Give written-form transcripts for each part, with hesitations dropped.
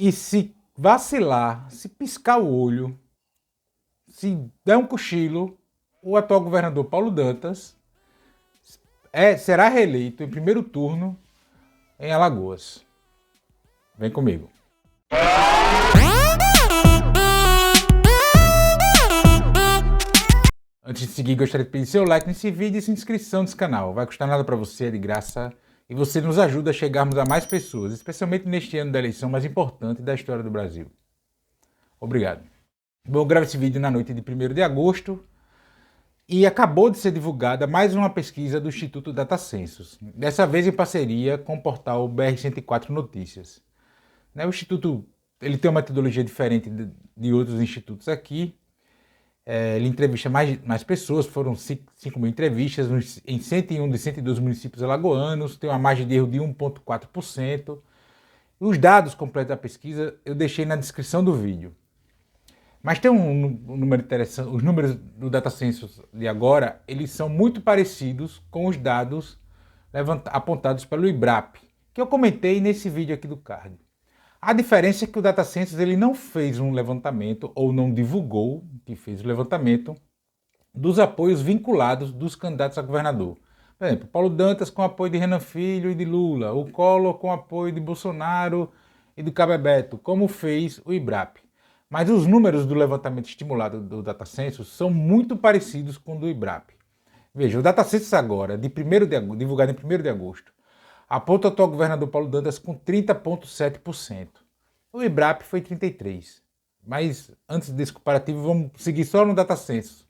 E se vacilar, se piscar o olho, se der um cochilo, o atual governador Paulo Dantas será reeleito em primeiro turno em Alagoas. Vem comigo. Antes de seguir, gostaria de pedir seu like nesse vídeo e sua inscrição nesse canal. Vai custar nada para você, é de graça. E você nos ajuda a chegarmos a mais pessoas, especialmente neste ano da eleição mais importante da história do Brasil. Obrigado. Bom, eu gravo esse vídeo na noite de 1º de agosto e acabou de ser divulgada mais uma pesquisa do Instituto Data Census, dessa vez em parceria com o portal BR-104 Notícias. O Instituto ele tem uma metodologia diferente de outros institutos aqui. Ele entrevista mais pessoas, foram 5 mil entrevistas em 101 de 102 municípios alagoanos, tem uma margem de erro de 1,4%. Os dados completos da pesquisa eu deixei na descrição do vídeo. Mas tem um número interessante, os números do Data Census de agora, eles são muito parecidos com os dados apontados pelo IBRAP, que eu comentei nesse vídeo aqui do card. A diferença é que o Data Census ele não fez um levantamento, ou não divulgou que fez o levantamento, dos apoios vinculados dos candidatos a governador. Por exemplo, Paulo Dantas com apoio de Renan Filho e de Lula, o Collor com apoio de Bolsonaro e do Cabo Beto, como fez o IBRAP. Mas os números do levantamento estimulado do Data Census são muito parecidos com o do IBRAP. Veja, o Data Census agora, divulgado em 1º de agosto, aponta o atual governador Paulo Dantas com 30,7%. O IBRAP foi 33%. Mas antes desse comparativo, vamos seguir só no Data Census.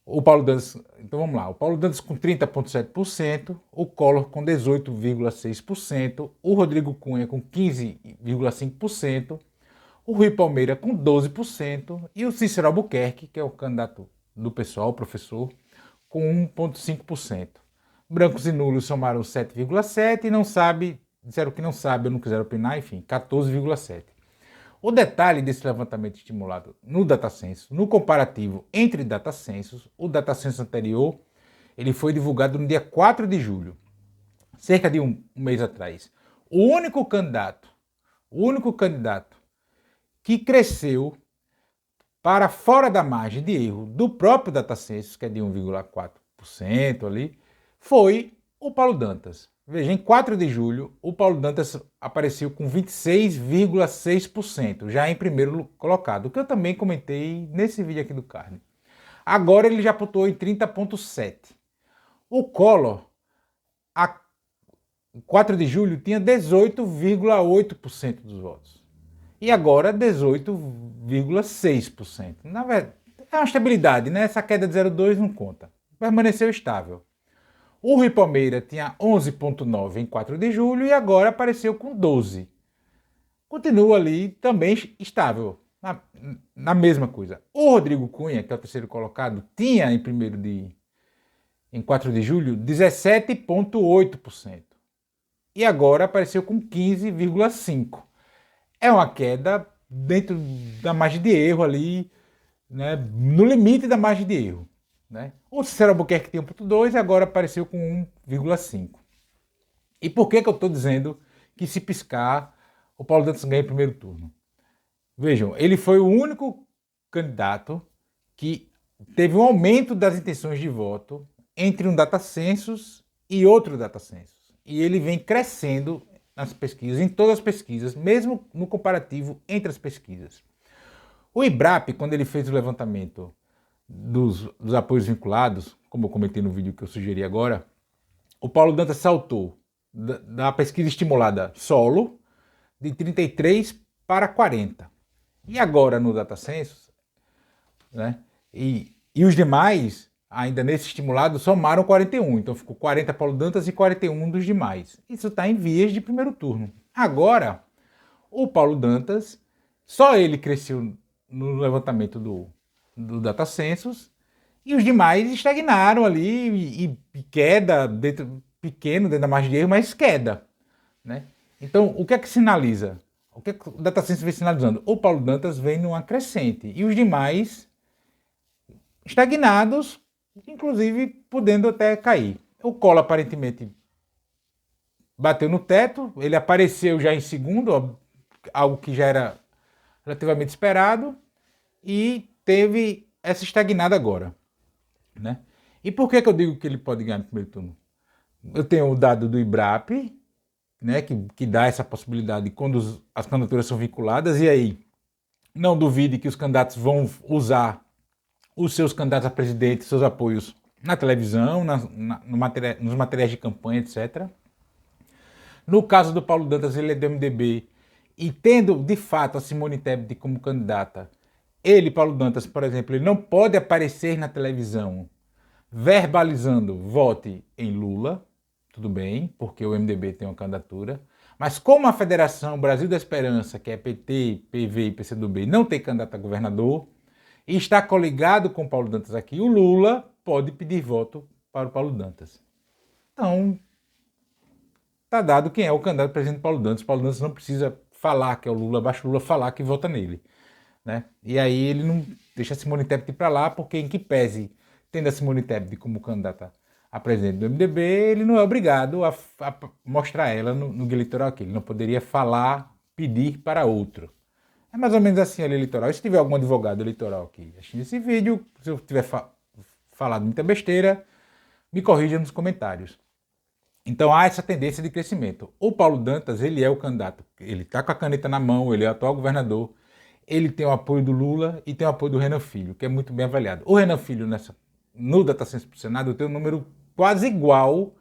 O Paulo Dantas, então vamos lá, o Paulo Dantas com 30,7%, o Collor com 18,6%, o Rodrigo Cunha com 15,5%, o Rui Palmeira com 12% e o Cícero Albuquerque, que é o candidato do pessoal, o professor, com 1,5%. Brancos e nulos somaram 7,7% e disseram que não sabe ou não quiseram opinar, enfim, 14,7%. O detalhe desse levantamento estimulado no Data Census, no comparativo entre Data Census, o Data Census anterior, ele foi divulgado no dia 4 de julho, cerca de um mês atrás. O único candidato que cresceu para fora da margem de erro do próprio Data Census, que é de 1,4% ali, foi o Paulo Dantas. Veja, em 4 de julho, o Paulo Dantas apareceu com 26,6%, já em primeiro colocado, o que eu também comentei nesse vídeo aqui do card. Agora ele já pontuou em 30,7%. O Collor, a 4 de julho, tinha 18,8% dos votos. E agora 18,6%. Na verdade, é uma estabilidade, né? Essa queda de 0,2 não conta. Permaneceu estável. O Rui Palmeira tinha 11,9% em 4 de julho e agora apareceu com 12%. Continua ali também estável, na mesma coisa. O Rodrigo Cunha, que é o terceiro colocado, tinha em 4 de julho 17,8%. E agora apareceu com 15,5%. É uma queda dentro da margem de erro ali, né, no limite da margem de erro. Né? O Cícero Albuquerque tinha 1,2 e agora apareceu com 1,5. E por que eu estou dizendo que se piscar, o Paulo Dantas ganha em primeiro turno? Vejam, ele foi o único candidato que teve um aumento das intenções de voto entre um Data Census e outro Data Census. E ele vem crescendo nas pesquisas, em todas as pesquisas, mesmo no comparativo entre as pesquisas. O IBRAP, quando ele fez o levantamento dos apoios vinculados, como eu comentei no vídeo que eu sugeri agora, o Paulo Dantas saltou da pesquisa estimulada solo de 33 para 40. E agora no Data Census, né, e os demais, ainda nesse estimulado, somaram 41. Então ficou 40 Paulo Dantas e 41 dos demais. Isso está em vias de primeiro turno. Agora, o Paulo Dantas, só ele cresceu no levantamento do Data Census e os demais estagnaram ali e queda, pequeno dentro da margem de erro, mas queda. Né? Então, o que é que sinaliza? O que é que o Data Census vem sinalizando? O Paulo Dantas vem numa crescente e os demais estagnados, inclusive podendo até cair. O Collor aparentemente bateu no teto, ele apareceu já em segundo, ó, algo que já era relativamente esperado, e teve essa estagnada agora, né? E por que eu digo que ele pode ganhar no primeiro turno? Eu tenho o dado do IBRAP, né, que dá essa possibilidade quando as candidaturas são vinculadas, e aí não duvide que os candidatos vão usar os seus candidatos a presidente, seus apoios na televisão, nos materiais de campanha, etc. No caso do Paulo Dantas, ele é do MDB, e tendo de fato a Simone Tebet como candidata, ele, Paulo Dantas, por exemplo, ele não pode aparecer na televisão verbalizando vote em Lula, tudo bem, porque o MDB tem uma candidatura, mas como a Federação Brasil da Esperança, que é PT, PV e PCdoB, não tem candidato a governador, e está coligado com o Paulo Dantas aqui, o Lula pode pedir voto para o Paulo Dantas. Então, está dado quem é o candidato presidente Paulo Dantas. Paulo Dantas não precisa falar que é o Lula, basta o Lula falar que vota nele, né? E aí ele não deixa a Simone Tebet ir para lá, porque em que pese, tendo a Simone Tebet como candidata a presidente do MDB, ele não é obrigado a mostrar ela no guia eleitoral aqui. Ele não poderia falar, pedir para outro. É mais ou menos assim a lei eleitoral. E se tiver algum advogado eleitoral aqui assistindo esse vídeo, se eu tiver falado muita besteira, me corrija nos comentários. Então há essa tendência de crescimento. O Paulo Dantas, ele é o candidato, ele está com a caneta na mão, ele é o atual governador, ele tem o apoio do Lula e tem o apoio do Renan Filho, que é muito bem avaliado. O Renan Filho, no DataSense para o Senado, tem um número quase igual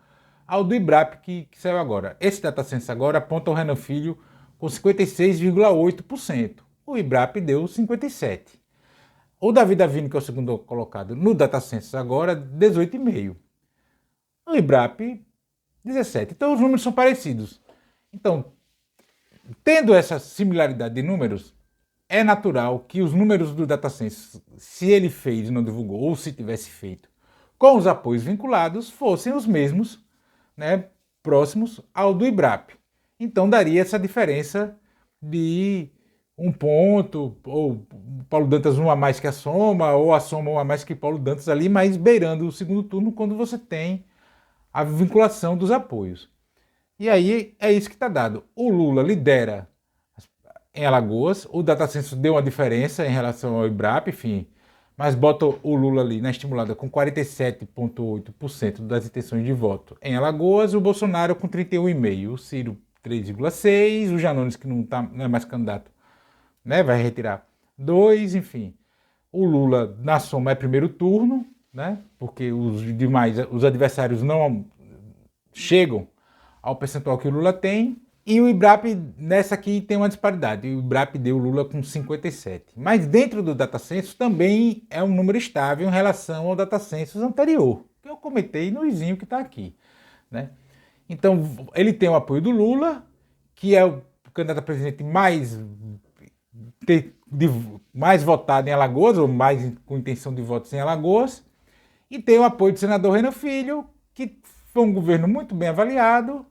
ao do IBRAP que saiu agora. Esse DataSense agora aponta o Renan Filho com 56,8%. O IBRAP deu 57%. O Davi Davino, que é o segundo colocado no DataSense agora, 18,5%. O IBRAP, 17%. Então os números são parecidos. Então, tendo essa similaridade de números, é natural que os números do DataSense, se ele fez e não divulgou, ou se tivesse feito, com os apoios vinculados, fossem os mesmos, né, próximos ao do IBRAP. Então daria essa diferença de 1 ponto, ou Paulo Dantas 1 a mais que a soma, ou a soma 1 a mais que Paulo Dantas ali, mas beirando o segundo turno quando você tem a vinculação dos apoios. E aí é isso que está dado. O Lula lidera em Alagoas, o DataSense deu uma diferença em relação ao IBRAP, enfim, mas bota o Lula ali na estimulada com 47,8% das intenções de voto em Alagoas, o Bolsonaro com 31,5%, o Ciro 3,6%, o Janones, que não é mais candidato, né, vai retirar 2%, enfim. O Lula, na soma, é primeiro turno, né, porque os adversários não chegam ao percentual que o Lula tem. E o IBRAP, nessa aqui, tem uma disparidade. O IBRAP deu o Lula com 57%. Mas dentro do DataSense também é um número estável em relação ao DataSense anterior, que eu comentei no vizinho que está aqui, né? Então, ele tem o apoio do Lula, que é o candidato a presidente mais votado em Alagoas, ou mais com intenção de votos em Alagoas, e tem o apoio do senador Renan Filho, que foi um governo muito bem avaliado,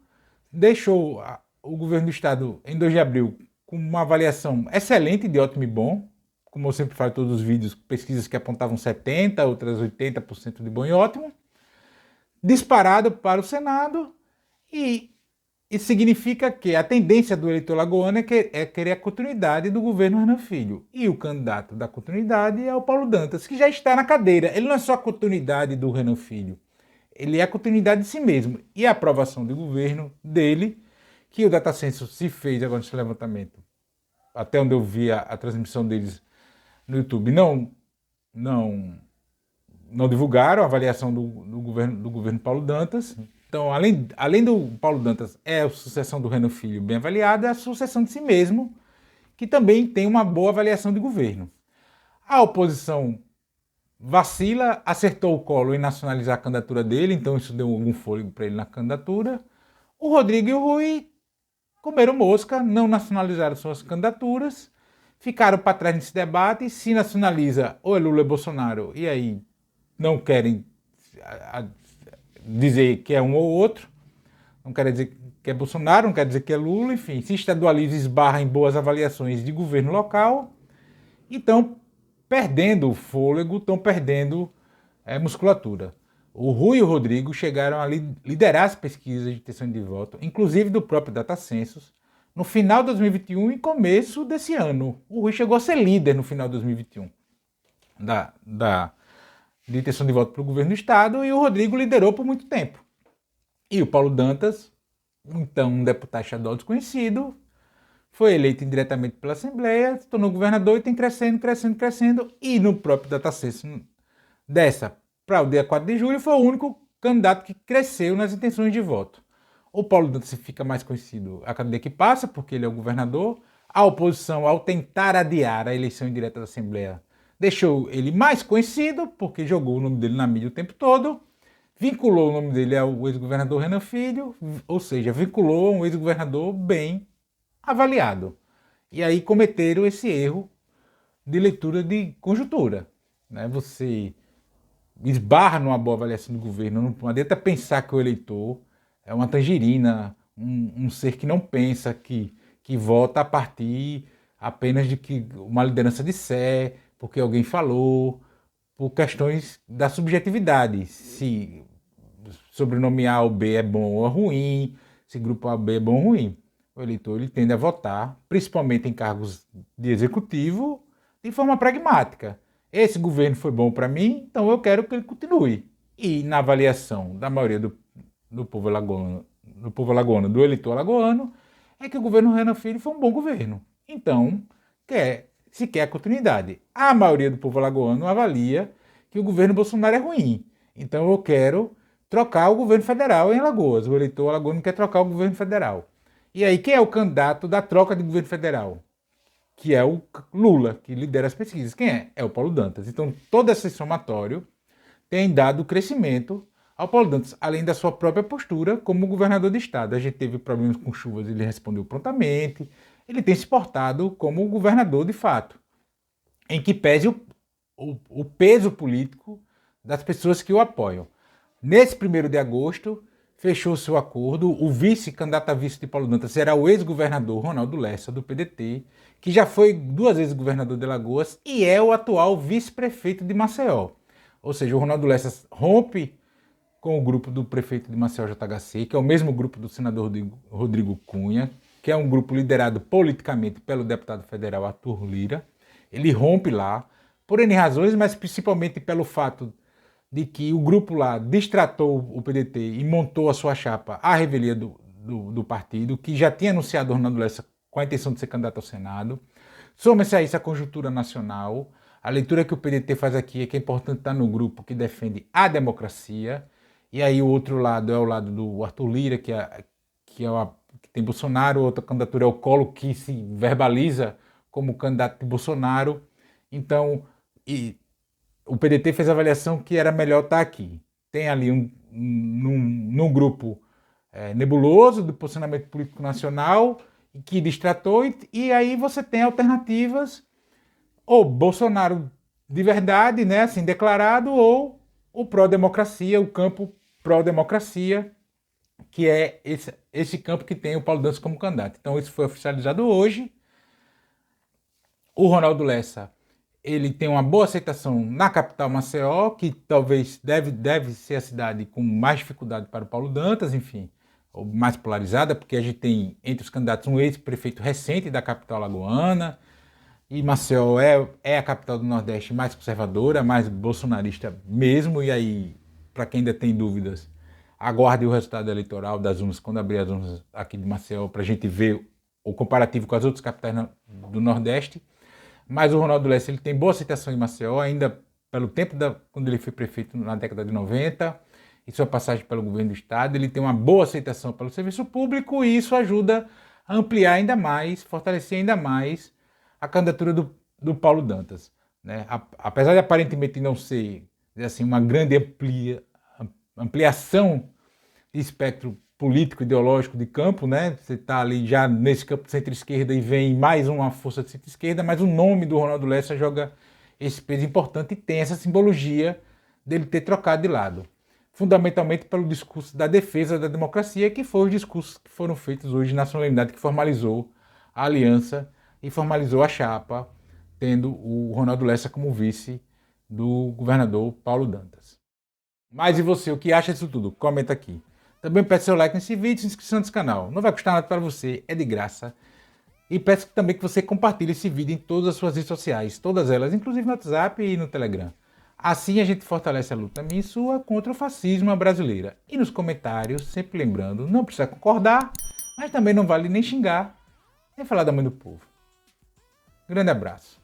deixou o governo do estado, em 2 de abril, com uma avaliação excelente, de ótimo e bom, como eu sempre falo em todos os vídeos, pesquisas que apontavam 70%, outras 80% de bom e ótimo, disparado para o Senado, e isso significa que a tendência do eleitor lagoano é querer a continuidade do governo Renan Filho. E o candidato da continuidade é o Paulo Dantas, que já está na cadeira. Ele não é só a continuidade do Renan Filho, ele é a continuidade de si mesmo. E a aprovação do governo dele, que o DataSense se fez agora nesse levantamento, até onde eu vi a transmissão deles no YouTube, não divulgaram a avaliação do governo Paulo Dantas. Então, além do Paulo Dantas, é a sucessão do Renan Filho bem avaliada, é a sucessão de si mesmo, que também tem uma boa avaliação de governo. A oposição vacila, acertou o colo em nacionalizar a candidatura dele, então isso deu algum fôlego para ele na candidatura. O Rodrigo e o Rui comeram mosca, não nacionalizaram suas candidaturas, ficaram para trás nesse debate. Se nacionaliza, ou é Lula ou é Bolsonaro, e aí não querem dizer que é um ou outro, não quer dizer que é Bolsonaro, não quer dizer que é Lula, enfim, se estadualiza, esbarra em boas avaliações de governo local, e estão perdendo o fôlego, estão perdendo musculatura. O Rui e o Rodrigo chegaram a liderar as pesquisas de intenção de voto, inclusive do próprio DataSense, no final de 2021 e começo desse ano. O Rui chegou a ser líder no final de 2021 de intenção de voto para o governo do Estado, e o Rodrigo liderou por muito tempo. E o Paulo Dantas, então um deputado estadual desconhecido, foi eleito indiretamente pela Assembleia, se tornou governador e tem crescendo. E no próprio datacenso dessa para o dia 4 de julho foi o único candidato que cresceu nas intenções de voto. O Paulo Dantas fica mais conhecido a cada dia que passa, porque ele é o governador. A oposição, ao tentar adiar a eleição indireta da Assembleia, deixou ele mais conhecido, porque jogou o nome dele na mídia o tempo todo, vinculou o nome dele ao ex-governador Renan Filho, ou seja, vinculou um ex-governador bem avaliado. E aí cometeram esse erro de leitura de conjuntura. Né? Você esbarra numa boa avaliação do governo, não adianta pensar que o eleitor é uma tangerina, um ser que não pensa, que vota a partir apenas de que uma liderança disser, porque alguém falou, por questões da subjetividade, se sobrenome A ou B é bom ou ruim, se grupo A ou B é bom ou ruim. O eleitor ele tende a votar, principalmente em cargos de executivo, de forma pragmática. Esse governo foi bom para mim, então eu quero que ele continue. E na avaliação da maioria do povo alagoano, do eleitor alagoano, é que o governo Renan Filho foi um bom governo. Então, se quer a continuidade. A maioria do povo alagoano avalia que o governo Bolsonaro é ruim. Então eu quero trocar o governo federal em Alagoas. O eleitor alagoano quer trocar o governo federal. E aí, quem é o candidato da troca de governo federal? Que é o Lula, que lidera as pesquisas. Quem é? É o Paulo Dantas. Então, todo esse somatório tem dado crescimento ao Paulo Dantas, além da sua própria postura como governador de estado. A gente teve problemas com chuvas, ele respondeu prontamente. Ele tem se portado como governador de fato, em que pese o peso político das pessoas que o apoiam. Nesse 1º de agosto, fechou seu acordo. O vice-candidato a vice de Paulo Dantas será o ex-governador Ronaldo Lessa, do PDT, que já foi 2 vezes governador de Alagoas e é o atual vice-prefeito de Maceió. Ou seja, o Ronaldo Lessa rompe com o grupo do prefeito de Maceió, JHC, que é o mesmo grupo do senador Rodrigo Cunha, que é um grupo liderado politicamente pelo deputado federal Arthur Lira. Ele rompe lá, por N razões, mas principalmente pelo fato de que o grupo lá destratou o PDT e montou a sua chapa à revelia do partido, que já tinha anunciado o Ronaldo Lessa com a intenção de ser candidato ao Senado. Soma-se a isso a conjuntura nacional. A leitura que o PDT faz aqui é que é importante estar no grupo que defende a democracia. E aí o outro lado é o lado do Arthur Lira, que tem Bolsonaro. Outra candidatura é o Colo, que se verbaliza como candidato de Bolsonaro. Então, o PDT fez a avaliação que era melhor estar aqui. Tem ali num grupo nebuloso do posicionamento político nacional, que distratou, e aí você tem alternativas, ou Bolsonaro de verdade, né, assim, declarado, ou o pró-democracia, o campo pró-democracia, que é esse campo que tem o Paulo Dantas como candidato. Então isso foi oficializado hoje. O Ronaldo Lessa, ele tem uma boa aceitação na capital Maceió, que talvez deve ser a cidade com mais dificuldade para o Paulo Dantas, enfim, ou mais polarizada, porque a gente tem entre os candidatos um ex-prefeito recente da capital alagoana, e Maceió é a capital do Nordeste mais conservadora, mais bolsonarista mesmo, e aí, para quem ainda tem dúvidas, aguarde o resultado eleitoral das urnas, quando abrir as urnas aqui de Maceió, para a gente ver o comparativo com as outras capitais do Nordeste. Mas o Ronaldo Lessa, ele tem boa aceitação em Maceió, ainda pelo tempo quando ele foi prefeito na década de 90, e sua passagem pelo governo do estado. Ele tem uma boa aceitação pelo serviço público, e isso ajuda a ampliar ainda mais, fortalecer ainda mais a candidatura do Paulo Dantas. Né? Apesar de aparentemente não ser assim, uma grande ampliação de espectro político, ideológico de campo, né? Você está ali já nesse campo de centro-esquerda e vem mais uma força de centro-esquerda, mas o nome do Ronaldo Lessa joga esse peso importante e tem essa simbologia dele ter trocado de lado. Fundamentalmente pelo discurso da defesa da democracia, que foi os discursos que foram feitos hoje na solenidade que formalizou a aliança e formalizou a chapa, tendo o Ronaldo Lessa como vice do governador Paulo Dantas. Mas e você, o que acha disso tudo? Comenta aqui. Também peço seu like nesse vídeo e inscrição nesse canal. Não vai custar nada para você, é de graça. E peço também que você compartilhe esse vídeo em todas as suas redes sociais, todas elas, inclusive no WhatsApp e no Telegram. Assim a gente fortalece a luta minha e sua contra o fascismo brasileiro. E nos comentários, sempre lembrando, não precisa concordar, mas também não vale nem xingar, nem falar da mãe do povo. Grande abraço.